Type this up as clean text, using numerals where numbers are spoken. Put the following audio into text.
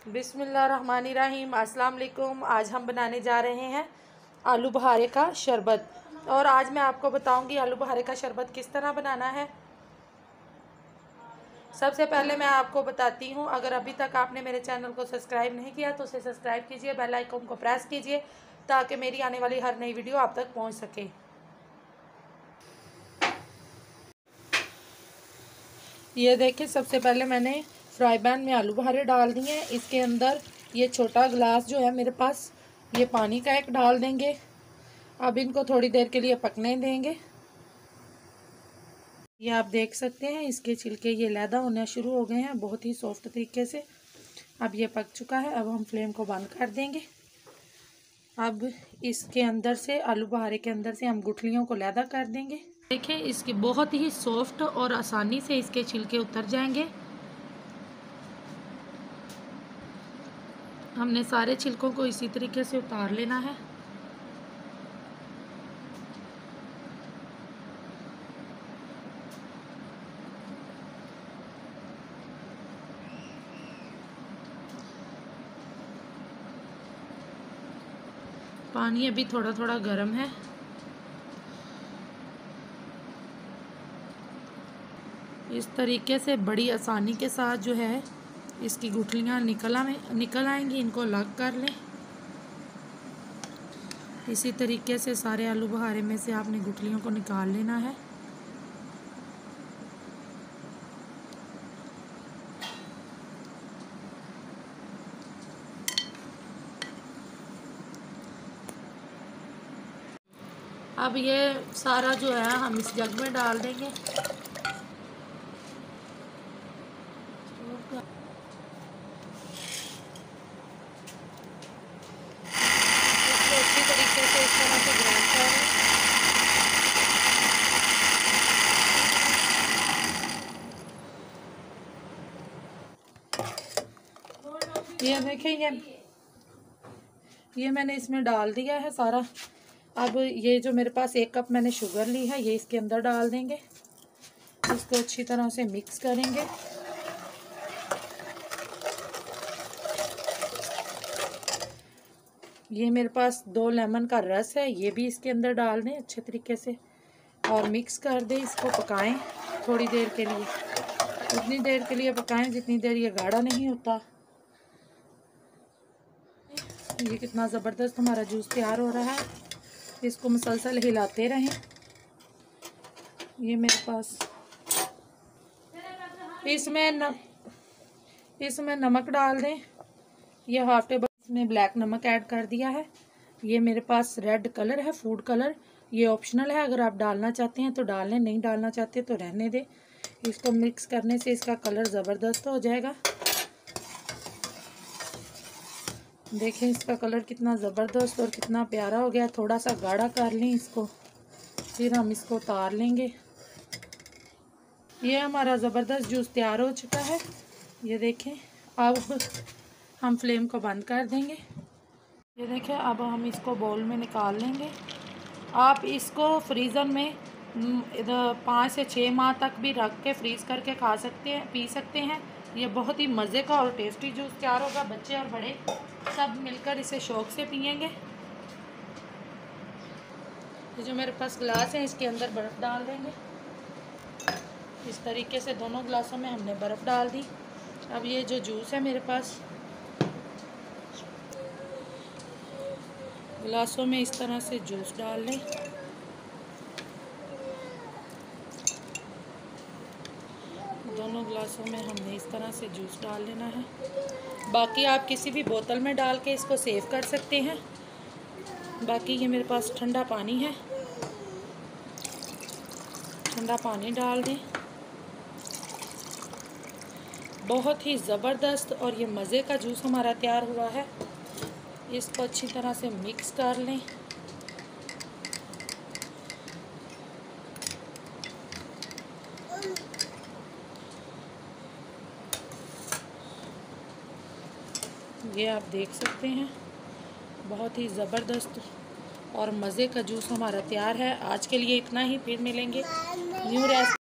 बिस्मिल्लाहिर्रहमानिर्रहीम। अस्सलाम वालेकुम। आज हम बनाने जा रहे हैं आलू बहारे का शरबत। और आज मैं आपको बताऊंगी आलू बहारे का शरबत किस तरह बनाना है। सबसे पहले मैं आपको बताती हूँ, अगर अभी तक आपने मेरे चैनल को सब्सक्राइब नहीं किया तो उसे सब्सक्राइब कीजिए, बेल आइकन को प्रेस कीजिए ताकि मेरी आने वाली हर नई वीडियो आप तक पहुँच सके। ये देखिए, सबसे पहले मैंने फ्राई पैन में आलू बहारे डाल दिए हैं। इसके अंदर ये छोटा गिलास जो है मेरे पास, ये पानी का एक डाल देंगे। अब इनको थोड़ी देर के लिए पकने देंगे। ये आप देख सकते हैं, इसके छिलके ये लैदा होने शुरू हो गए हैं बहुत ही सॉफ्ट तरीके से। अब ये पक चुका है। अब हम फ्लेम को बंद कर देंगे। अब इसके अंदर से, आलू बहारे के अंदर से हम गुठलियों को लैदा कर देंगे। देखिए, इसके बहुत ही सॉफ्ट और आसानी से इसके छिलके उतर जाएंगे। हमने सारे छिलकों को इसी तरीके से उतार लेना है। पानी अभी थोड़ा थोड़ा गर्म है। इस तरीके से बड़ी आसानी के साथ जो है इसकी गुठलियाँ निकल आएंगी। इनको अलग कर लें। इसी तरीके से सारे आलू बहारे में से आपने गुठलियों को निकाल लेना है। अब ये सारा जो है हम इस जग में डाल देंगे। इसको अच्छी तरीके से इस तरह से ग्राइंड करें। ये देखें, ये मैंने इसमें डाल दिया है सारा। अब ये जो मेरे पास 1 कप मैंने शुगर ली है, ये इसके अंदर डाल देंगे। इसको अच्छी तरह से मिक्स करेंगे। ये मेरे पास 2 लेमन का रस है, ये भी इसके अंदर डाल दें अच्छे तरीके से और मिक्स कर दें। इसको पकाएं थोड़ी देर के लिए, उतनी देर के लिए पकाएं जितनी देर ये गाढ़ा नहीं होता। ये कितना ज़बरदस्त हमारा जूस तैयार हो रहा है। इसको मुसलसल हिलाते रहें। ये मेरे पास इसमें नमक डाल दें। ये हाफ टेबल इसमें ब्लैक नमक ऐड कर दिया है। ये मेरे पास रेड कलर है, फूड कलर। ये ऑप्शनल है, अगर आप डालना चाहते हैं तो डाल लें, नहीं डालना चाहते तो रहने दें। इसको मिक्स करने से इसका कलर ज़बरदस्त हो जाएगा। देखें इसका कलर कितना ज़बरदस्त और कितना प्यारा हो गया। थोड़ा सा गाढ़ा कर लें इसको, फिर हम इसको उतार लेंगे। ये हमारा ज़बरदस्त जूस तैयार हो चुका है। ये देखें, अब हम फ्लेम को बंद कर देंगे। ये देखें, अब हम इसको बाउल में निकाल लेंगे। आप इसको फ्रीज़र में 5 से 6 माह तक भी रख के फ्रीज़ करके खा सकते हैं, पी सकते हैं। ये बहुत ही मज़े का और टेस्टी जूस तैयार होगा। बच्चे और बड़े सब मिलकर इसे शौक़ से पियेंगे। ये जो मेरे पास गिलास है, इसके अंदर बर्फ़ डाल देंगे। इस तरीके से दोनों गिलासों में हमने बर्फ़ डाल दी। अब ये जो जूस है मेरे पास, गिलासों में इस तरह से जूस डाल लें। दोनों गिलासों में हमने इस तरह से जूस डाल लेना है। बाकी आप किसी भी बोतल में डाल के इसको सेव कर सकते हैं। बाकी ये मेरे पास ठंडा पानी है, ठंडा पानी डाल दें। बहुत ही ज़बरदस्त और ये मज़े का जूस हमारा तैयार हुआ है। इसको अच्छी तरह से मिक्स कर लें। ये आप देख सकते हैं, बहुत ही ज़बरदस्त और मज़े का जूस हमारा तैयार है। आज के लिए इतना ही, फिर मिलेंगे न्यू रेसिपी।